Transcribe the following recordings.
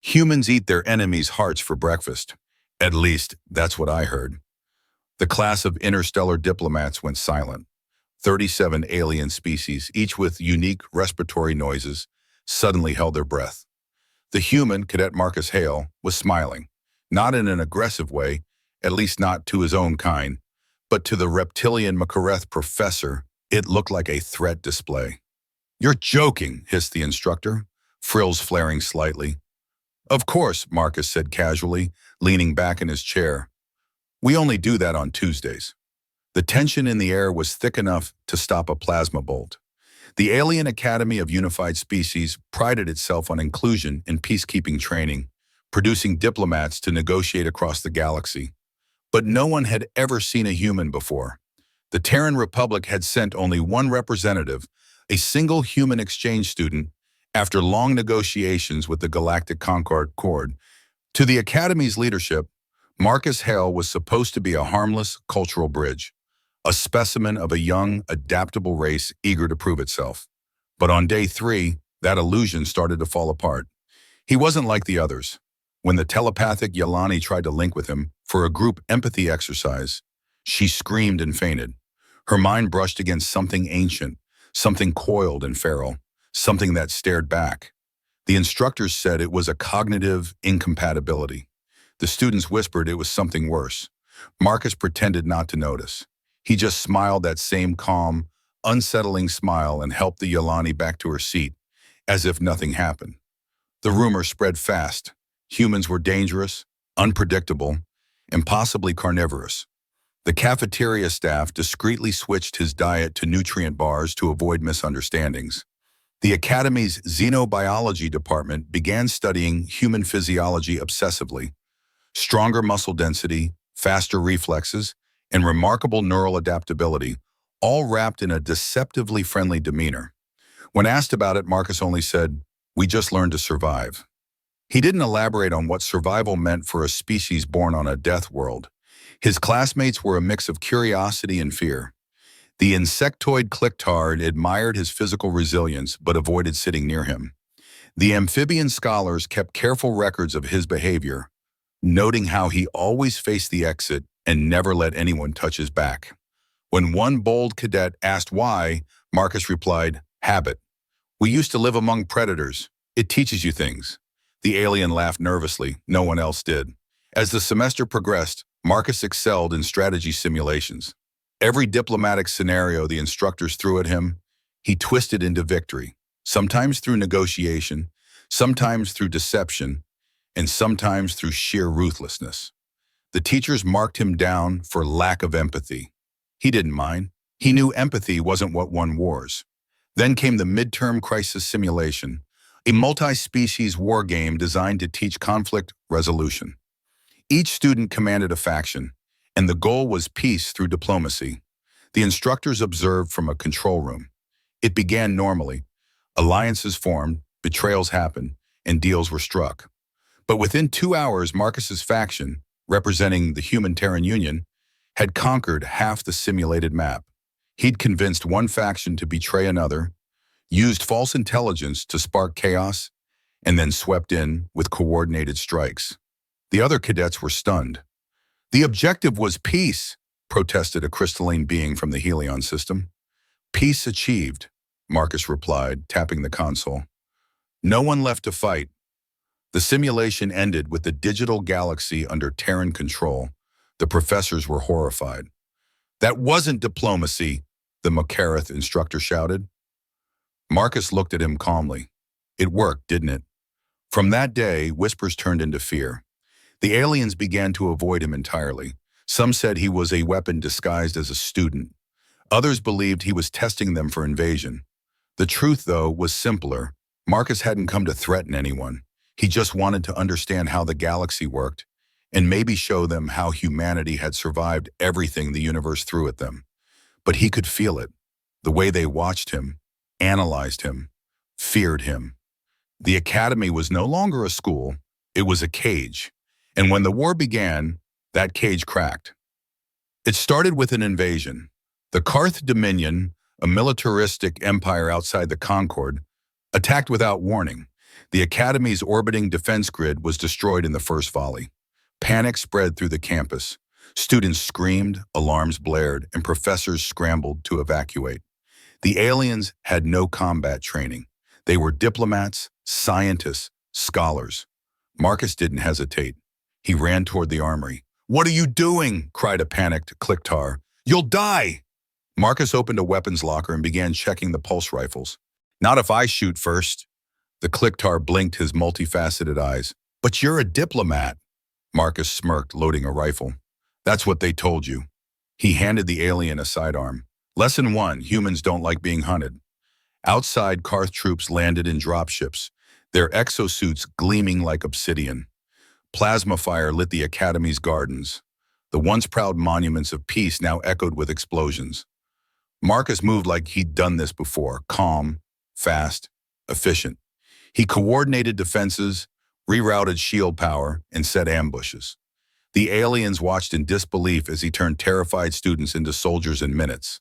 Humans eat their enemies' hearts for breakfast. At least, that's what I heard. The class of interstellar diplomats went silent. 37 alien species, each with unique respiratory noises, suddenly held their breath. The human, Cadet Marcus Hale, was smiling, not in an aggressive way, at least not to his own kind, but to the reptilian Makareth professor, it looked like a threat display. "You're joking," hissed the instructor, frills flaring slightly. "Of course," Marcus said casually, leaning back in his chair. "We only do that on Tuesdays." The tension in the air was thick enough to stop a plasma bolt. The Alien Academy of Unified Species prided itself on inclusion in peacekeeping training, producing diplomats to negotiate across the galaxy. But no one had ever seen a human before. The Terran Republic had sent only one representative, a single human exchange student, after long negotiations with the Galactic Concord Accord. To the Academy's leadership, Marcus Hale was supposed to be a harmless cultural bridge, a specimen of a young, adaptable race eager to prove itself. But on day 3, that illusion started to fall apart. He wasn't like the others. When the telepathic Yelani tried to link with him for a group empathy exercise, she screamed and fainted. Her mind brushed against something ancient, something coiled and feral, something that stared back. The instructors said it was a cognitive incompatibility. The students whispered it was something worse. Marcus pretended not to notice. He just smiled that same calm, unsettling smile and helped the Yelani back to her seat, as if nothing happened. The rumor spread fast. Humans were dangerous, unpredictable, and possibly carnivorous. The cafeteria staff discreetly switched his diet to nutrient bars to avoid misunderstandings. The Academy's xenobiology department began studying human physiology obsessively. Stronger muscle density, faster reflexes, and remarkable neural adaptability, all wrapped in a deceptively friendly demeanor. When asked about it, Marcus only said, "We just learned to survive." He didn't elaborate on what survival meant for a species born on a death world. His classmates were a mix of curiosity and fear. The insectoid Clictard admired his physical resilience but avoided sitting near him. The amphibian scholars kept careful records of his behavior, noting how he always faced the exit and never let anyone touch his back. When one bold cadet asked why, Marcus replied, "Habit. We used to live among predators. It teaches you things." The alien laughed nervously. No one else did. As the semester progressed, Marcus excelled in strategy simulations. Every diplomatic scenario the instructors threw at him, he twisted into victory, sometimes through negotiation, sometimes through deception, and sometimes through sheer ruthlessness. The teachers marked him down for lack of empathy. He didn't mind. He knew empathy wasn't what won wars. Then came the midterm crisis simulation, a multi-species war game designed to teach conflict resolution. Each student commanded a faction, and the goal was peace through diplomacy. The instructors observed from a control room. It began normally. Alliances formed, betrayals happened, and deals were struck. But within 2 hours, Marcus's faction, representing the Human-Terran Union, had conquered half the simulated map. He'd convinced one faction to betray another, used false intelligence to spark chaos, and then swept in with coordinated strikes. The other cadets were stunned. "The objective was peace," protested a crystalline being from the Helion system. "Peace achieved," Marcus replied, tapping the console. "No one left to fight." The simulation ended with the digital galaxy under Terran control. The professors were horrified. "That wasn't diplomacy," the Makareth instructor shouted. Marcus looked at him calmly. It worked, didn't it? From that day, whispers turned into fear. The aliens began to avoid him entirely. Some said he was a weapon disguised as a student. Others believed he was testing them for invasion. The truth, though, was simpler. Marcus hadn't come to threaten anyone. He just wanted to understand how the galaxy worked, and maybe show them how humanity had survived everything the universe threw at them. But he could feel it, the way they watched him, analyzed him, feared him. The academy was no longer a school, it was a cage. And when the war began, that cage cracked. It started with an invasion. The Karth Dominion, a militaristic empire outside the Concorde, attacked without warning. The Academy's orbiting defense grid was destroyed in the first volley. Panic spread through the campus. Students screamed, alarms blared, and professors scrambled to evacuate. The aliens had no combat training. They were diplomats, scientists, scholars. Marcus didn't hesitate. He ran toward the armory. "What are you doing?" cried a panicked Clicktar. "You'll die!" Marcus opened a weapons locker and began checking the pulse rifles. "Not if I shoot first." The Clicktar blinked his multifaceted eyes. "But you're a diplomat." Marcus smirked, loading a rifle. "That's what they told you." He handed the alien a sidearm. Lesson 1, humans don't like being hunted. Outside, Karth troops landed in dropships, their exosuits gleaming like obsidian. Plasma fire lit the Academy's gardens. The once proud monuments of peace now echoed with explosions. Marcus moved like he'd done this before, calm, fast, efficient. He coordinated defenses, rerouted shield power, and set ambushes. The aliens watched in disbelief as he turned terrified students into soldiers in minutes.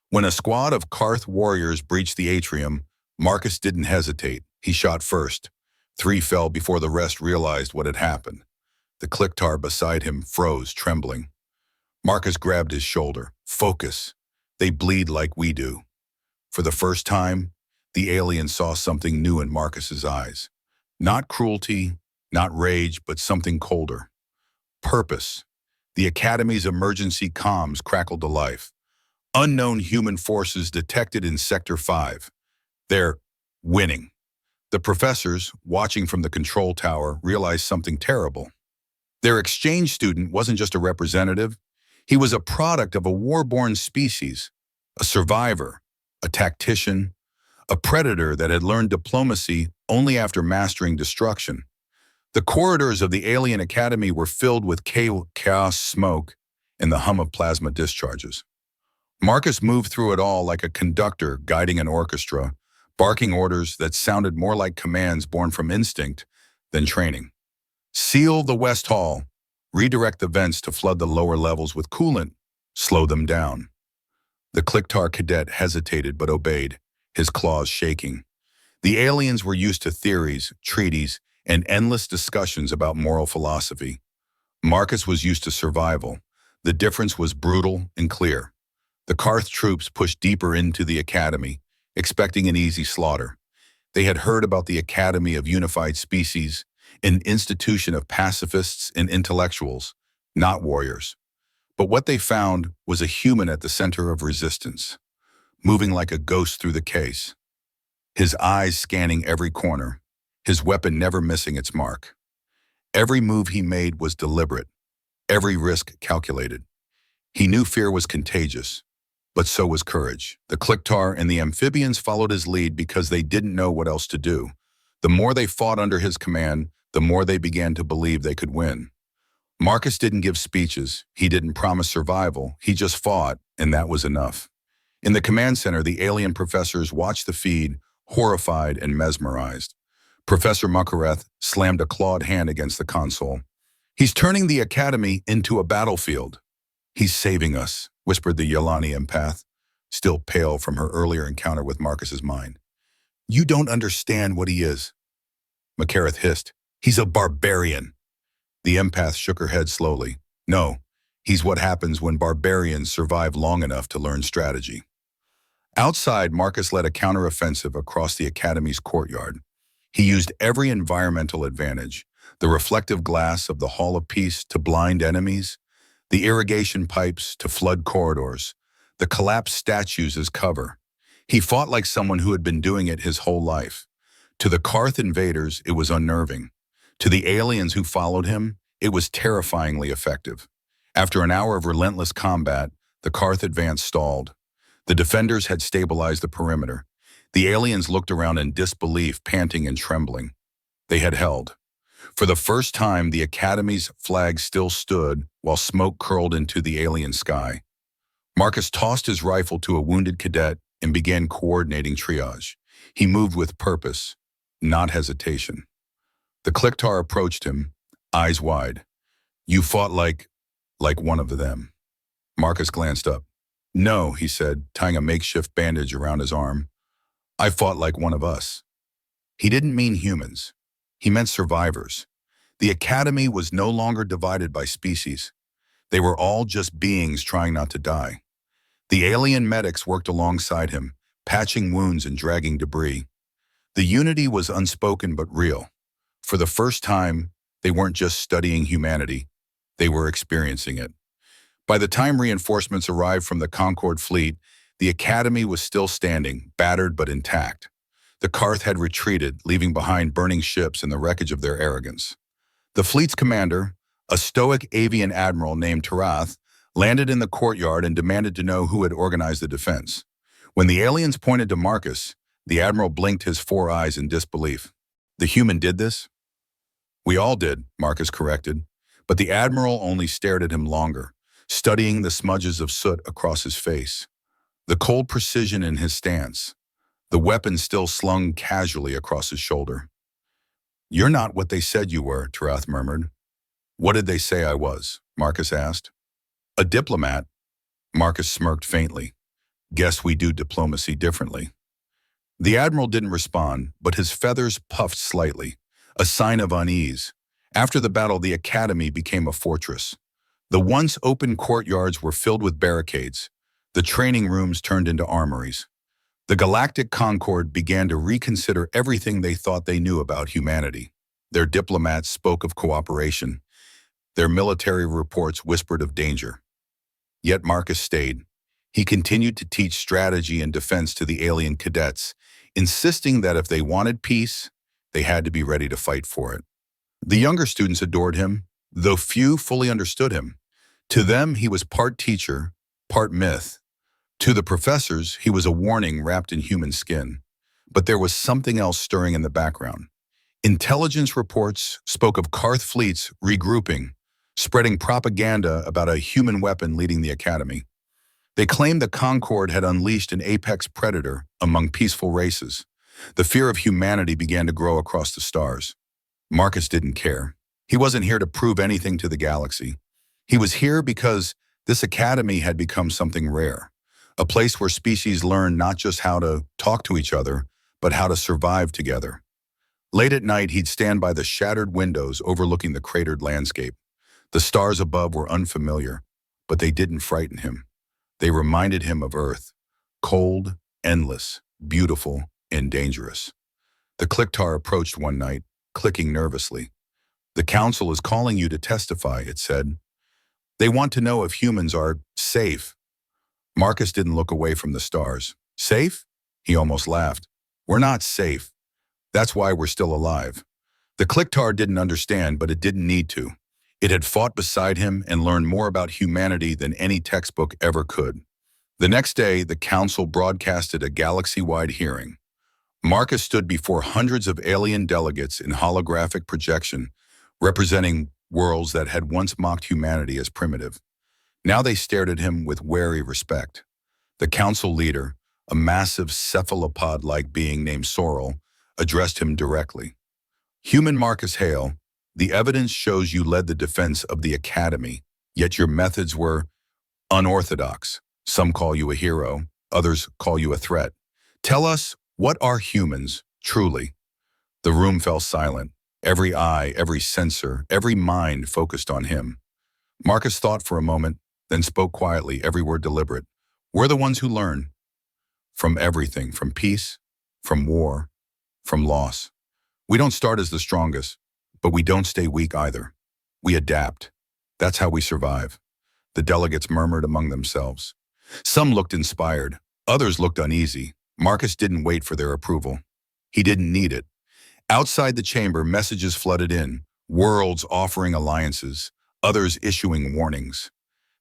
When a squad of Karth warriors breached the atrium, Marcus didn't hesitate. He shot first. 3 fell before the rest realized what had happened. The Clicktar beside him froze, trembling. Marcus grabbed his shoulder. "Focus. They bleed like we do." For the first time, the alien saw something new in Marcus's eyes. Not cruelty, not rage, but something colder. Purpose. The Academy's emergency comms crackled to life. Unknown human forces detected in Sector 5. They're winning. The professors, watching from the control tower, realized something terrible. Their exchange student wasn't just a representative. He was a product of a war-born species, a survivor, a tactician, a predator that had learned diplomacy only after mastering destruction. The corridors of the alien academy were filled with chaos, smoke, and the hum of plasma discharges. Marcus moved through it all like a conductor guiding an orchestra, barking orders that sounded more like commands born from instinct than training. Seal the West Hall. Redirect the vents to flood the lower levels with coolant. Slow them down. The Clicktar cadet hesitated but obeyed, his claws shaking. The aliens were used to theories, treaties, and endless discussions about moral philosophy. Marcus was used to survival. The difference was brutal and clear. The Karth troops pushed deeper into the academy, expecting an easy slaughter. They had heard about the Academy of Unified Species, an institution of pacifists and intellectuals, not warriors. But what they found was a human at the center of resistance, moving like a ghost through the case, his eyes scanning every corner, his weapon never missing its mark. Every move he made was deliberate, every risk calculated. He knew fear was contagious, but so was courage. The Clicktar and the amphibians followed his lead because they didn't know what else to do. The more they fought under his command, the more they began to believe they could win. Marcus didn't give speeches, he didn't promise survival, he just fought, and that was enough. In the command center, the alien professors watched the feed, horrified and mesmerized. Professor Muckareth slammed a clawed hand against the console. "He's turning the academy into a battlefield." "He's saving us," whispered the Yelani empath, still pale from her earlier encounter with Marcus's mind. "You don't understand what he is," Muckareth hissed. "He's a barbarian." The empath shook her head slowly. "No, he's what happens when barbarians survive long enough to learn strategy." Outside, Marcus led a counteroffensive across the academy's courtyard. He used every environmental advantage, the reflective glass of the Hall of Peace to blind enemies, the irrigation pipes to flood corridors, the collapsed statues as cover. He fought like someone who had been doing it his whole life. To the Karth invaders, it was unnerving. To the aliens who followed him, it was terrifyingly effective. After an hour of relentless combat, the Karth advance stalled. The defenders had stabilized the perimeter. The aliens looked around in disbelief, panting and trembling. They had held. For the first time, the Academy's flag still stood while smoke curled into the alien sky. Marcus tossed his rifle to a wounded cadet and began coordinating triage. He moved with purpose, not hesitation. The Clicktar approached him, eyes wide. "You fought like one of them." Marcus glanced up. No, he said, tying a makeshift bandage around his arm. I fought like one of us. He didn't mean humans. He meant survivors. The academy was no longer divided by species. They were all just beings trying not to die. The alien medics worked alongside him, patching wounds and dragging debris. The unity was unspoken but real. For the first time, they weren't just studying humanity, they were experiencing it. By the time reinforcements arrived from the Concorde fleet, the Academy was still standing, battered but intact. The Karth had retreated, leaving behind burning ships and the wreckage of their arrogance. The fleet's commander, a stoic avian admiral named Tarath, landed in the courtyard and demanded to know who had organized the defense. When the aliens pointed to Marcus, the admiral blinked his four eyes in disbelief. The human did this? We all did, Marcus corrected, but the admiral only stared at him longer, studying the smudges of soot across his face. The cold precision in his stance, the weapon still slung casually across his shoulder. You're not what they said you were, Tarath murmured. What did they say I was? Marcus asked. A diplomat. Marcus smirked faintly. Guess we do diplomacy differently. The admiral didn't respond, but his feathers puffed slightly, a sign of unease. After the battle, the academy became a fortress. The once open courtyards were filled with barricades. The training rooms turned into armories. The Galactic Concorde began to reconsider everything they thought they knew about humanity. Their diplomats spoke of cooperation. Their military reports whispered of danger. Yet Marcus stayed. He continued to teach strategy and defense to the alien cadets, insisting that if they wanted peace, they had to be ready to fight for it. The younger students adored him, though few fully understood him. To them, he was part teacher, part myth. To the professors, he was a warning wrapped in human skin. But there was something else stirring in the background. Intelligence reports spoke of Karth fleets regrouping, spreading propaganda about a human weapon leading the academy. They claimed the Concorde had unleashed an apex predator among peaceful races. The fear of humanity began to grow across the stars. Marcus didn't care. He wasn't here to prove anything to the galaxy. He was here because this academy had become something rare, a place where species learn not just how to talk to each other, but how to survive together. Late at night, he'd stand by the shattered windows overlooking the cratered landscape. The stars above were unfamiliar, but they didn't frighten him. They reminded him of Earth, cold, endless, beautiful, and dangerous. The Clicktar approached one night, clicking nervously. The council is calling you to testify, it said. They want to know if humans are safe. Marcus didn't look away from the stars. Safe? He almost laughed. We're not safe. That's why we're still alive. The Clicktar didn't understand, but it didn't need to. It had fought beside him and learned more about humanity than any textbook ever could. The next day, the council broadcasted a galaxy-wide hearing. Marcus stood before hundreds of alien delegates in holographic projection, representing worlds that had once mocked humanity as primitive. Now they stared at him with wary respect. The council leader, a massive cephalopod-like being named Sorrel, addressed him directly. Human Marcus Hale, the evidence shows you led the defense of the academy, yet your methods were unorthodox. Some call you a hero, others call you a threat. Tell us, what are humans, truly? The room fell silent. Every eye, every sensor, every mind focused on him. Marcus thought for a moment, then spoke quietly, every word deliberate. We're the ones who learn. From everything, from peace, from war, from loss. We don't start as the strongest, but we don't stay weak either. We adapt. That's how we survive. The delegates murmured among themselves. Some looked inspired. Others looked uneasy. Marcus didn't wait for their approval. He didn't need it. Outside the chamber, messages flooded in, worlds offering alliances, others issuing warnings.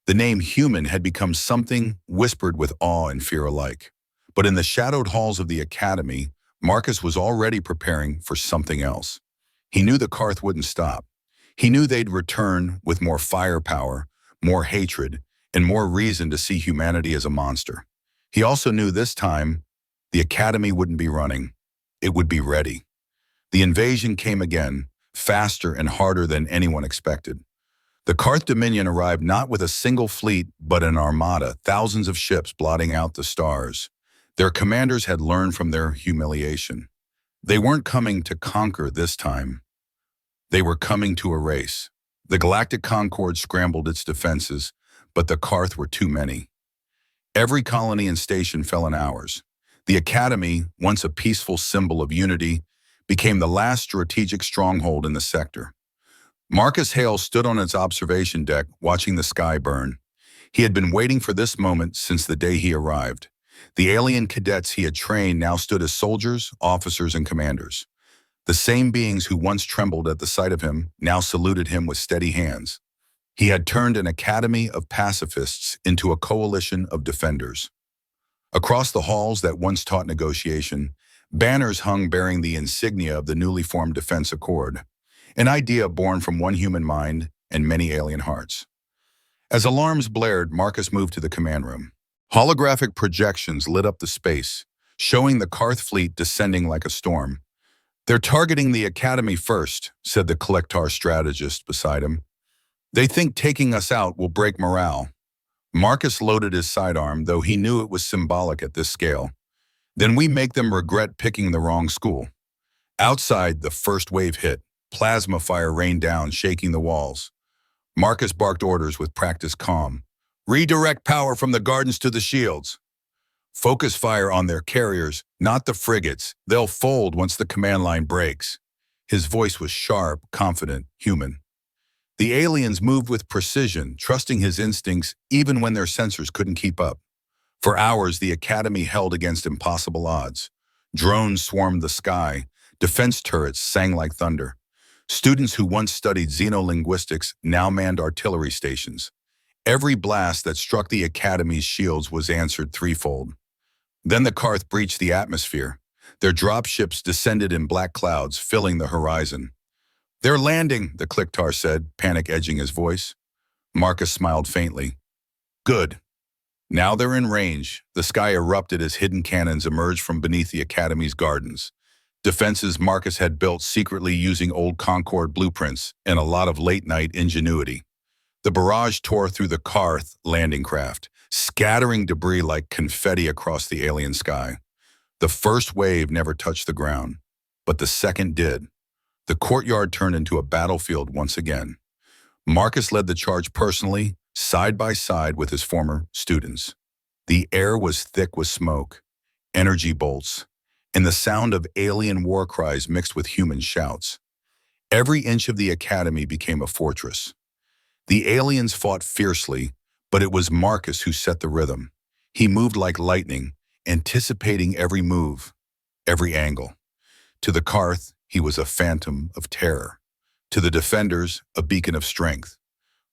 The name human had become something whispered with awe and fear alike. But in the shadowed halls of the academy, Marcus was already preparing for something else. He knew the Karth wouldn't stop. He knew they'd return with more firepower, more hatred, and more reason to see humanity as a monster. He also knew this time, the academy wouldn't be running. It would be ready. The invasion came again, faster and harder than anyone expected. The Karth Dominion arrived not with a single fleet, but an armada, thousands of ships blotting out the stars. Their commanders had learned from their humiliation. They weren't coming to conquer this time. They were coming to erase. The Galactic Concord scrambled its defenses, but the Karth were too many. Every colony and station fell in hours. The Academy, once a peaceful symbol of unity, became the last strategic stronghold in the sector. Marcus Hale stood on its observation deck, watching the sky burn. He had been waiting for this moment since the day he arrived. The alien cadets he had trained now stood as soldiers, officers, and commanders. The same beings who once trembled at the sight of him now saluted him with steady hands. He had turned an academy of pacifists into a coalition of defenders. Across the halls that once taught negotiation, banners hung bearing the insignia of the newly formed Defense Accord, an idea born from one human mind and many alien hearts. As alarms blared, Marcus moved to the command room. Holographic projections lit up the space, showing the Karth fleet descending like a storm. "They're targeting the Academy first," said the Collectar strategist beside him. "They think taking us out will break morale." Marcus loaded his sidearm, though he knew it was symbolic at this scale. "Then we make them regret picking the wrong school." Outside, the first wave hit. Plasma fire rained down, shaking the walls. Marcus barked orders with practiced calm. "Redirect power from the gardens to the shields. Focus fire on their carriers, not the frigates. They'll fold once the command line breaks." His voice was sharp, confident, human. The aliens moved with precision, trusting his instincts even when their sensors couldn't keep up. For hours, the Academy held against impossible odds. Drones swarmed the sky. Defense turrets sang like thunder. Students who once studied xenolinguistics now manned artillery stations. Every blast that struck the Academy's shields was answered threefold. Then the Karth breached the atmosphere. Their dropships descended in black clouds, filling the horizon. "They're landing," the Collectar said, panic edging his voice. Marcus smiled faintly. "Good. Now they're in range." The sky erupted as hidden cannons emerged from beneath the Academy's gardens. Defenses Marcus had built secretly using old Concord blueprints and a lot of late-night ingenuity. The barrage tore through the Karth landing craft, scattering debris like confetti across the alien sky. The first wave never touched the ground, but the second did. The courtyard turned into a battlefield once again. Marcus led the charge personally, side by side with his former students. The air was thick with smoke, energy bolts, and the sound of alien war cries mixed with human shouts. Every inch of the Academy became a fortress. The aliens fought fiercely, but it was Marcus who set the rhythm. He moved like lightning, anticipating every move, every angle. To the Karth, he was a phantom of terror. To the defenders, a beacon of strength.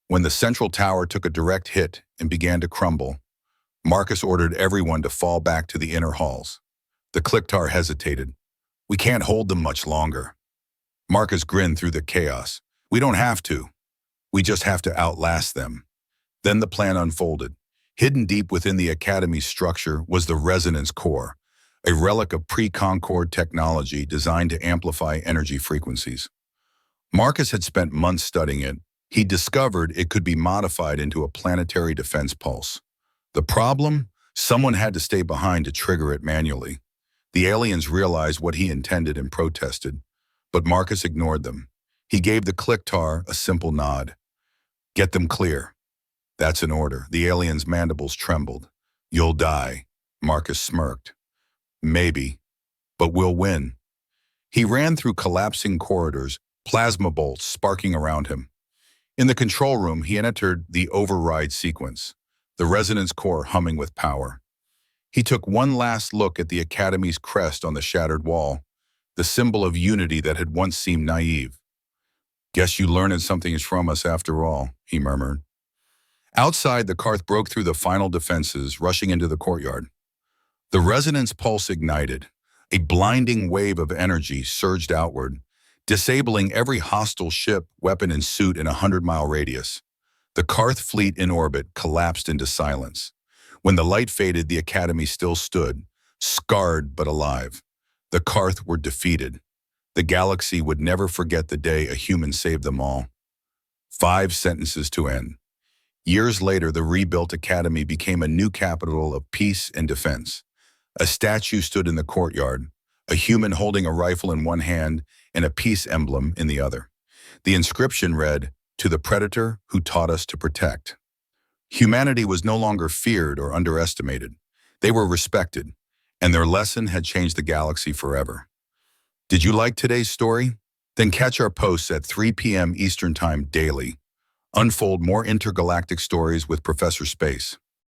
When the central tower took a direct hit and began to crumble, Marcus ordered everyone to fall back to the inner halls. The Collectar hesitated. "We can't hold them much longer." Marcus grinned through the chaos. "We don't have to. We just have to outlast them." Then the plan unfolded. Hidden deep within the Academy's structure was the resonance core, a relic of pre-Concord technology designed to amplify energy frequencies. Marcus had spent months studying it. He discovered it could be modified into a planetary defense pulse. The problem? Someone had to stay behind to trigger it manually. The aliens realized what he intended and protested, but Marcus ignored them. He gave the Collectar a simple nod. "Get them clear." "That's an order." The aliens' mandibles trembled. "You'll die." Marcus smirked. "Maybe, but we'll win." He ran through collapsing corridors, plasma bolts sparking around him. In the control room, he entered the override sequence, the resonance core humming with power. He took one last look at the Academy's crest on the shattered wall, the symbol of unity that had once seemed naive. "Guess you learned something from us after all," he murmured. Outside, the Karth broke through the final defenses, rushing into the courtyard. The resonance pulse ignited. A blinding wave of energy surged outward, disabling every hostile ship, weapon, and suit in a 100-mile radius. The Karth fleet in orbit collapsed into silence. When the light faded, the Academy still stood, scarred but alive. The Karth were defeated. The galaxy would never forget the day a human saved them all. 5 sentences to end. Years later, the rebuilt academy became a new capital of peace and defense. A statue stood in the courtyard, a human holding a rifle in one hand and a peace emblem in the other. The inscription read, "To the predator who taught us to protect." Humanity was no longer feared or underestimated. They were respected, and their lesson had changed the galaxy forever. Did you like today's story? Then catch our posts at 3 p.m. Eastern Time daily. Unfold more intergalactic stories with Professor Space.